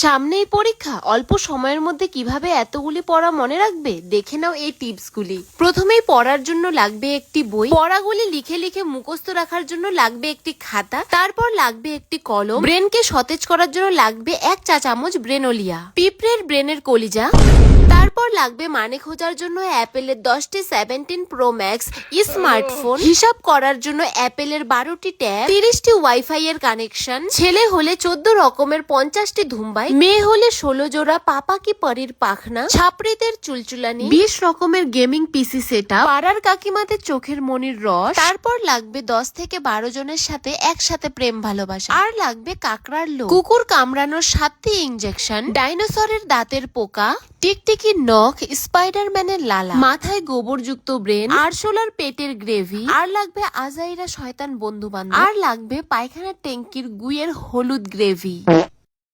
সামনেই পরীক্ষা, অল্প সময়ের মধ্যে কিভাবে এতগুলি পড়া মনে রাখবে দেখে নাও এই টিপসগুলি। প্রথমেই পড়ার জন্য লাগবে একটি বই, পড়াগুলি লিখে লিখে মুখস্থ রাখার জন্য লাগবে একটি খাতা, তারপর লাগবে একটি কলম, ব্রেনকে সতেজ করার জন্য লাগবে 1 চা চামচ ব্রেনোলিয়া, পিঁপড়ের ব্রেনের কলিজা, তারপর লাগবে মানে খোঁজার জন্য অ্যাপেলের 10টি 17 প্রো ম্যাক্স স্মার্টফোন, হিসাব করার জন্য অ্যাপেলের 12টি ট্যাব, 30টি ওয়াইফাই এর কানেকশন, ছেলে হলে 14 রকমের 50টি ধুম্বাই, মেয়ে হলে 16 জোড়া পাপা কি পরীর পাখনা, ছাপড়িদের চুলচুলানি, 20 রকমের গেমিং পিসি সেটআপ, পাড়ার কাকিমাদের চোখের মনির রস, তারপর লাগবে 10 থেকে 12 জনের সাথে একসাথে প্রেম ভালোবাসা, আর লাগবে কাকড়ার লোম, কুকুর কামড়ানোর 7টি ইনজেকশন, ডাইনোসরের দাঁতের পোকা, টিকটিকির নখ, স্পাইডারম্যানের লালা, মাথায় গোবরযুক্ত ব্রেন, আরশোলার পেটের গ্রেভি, আর লাগবে আজাইরা শয়তান বন্ধু বান্ধব, আর লাগবে পায়খানার ট্যাঙ্কির গুয়ের হলুদ গ্রেভি।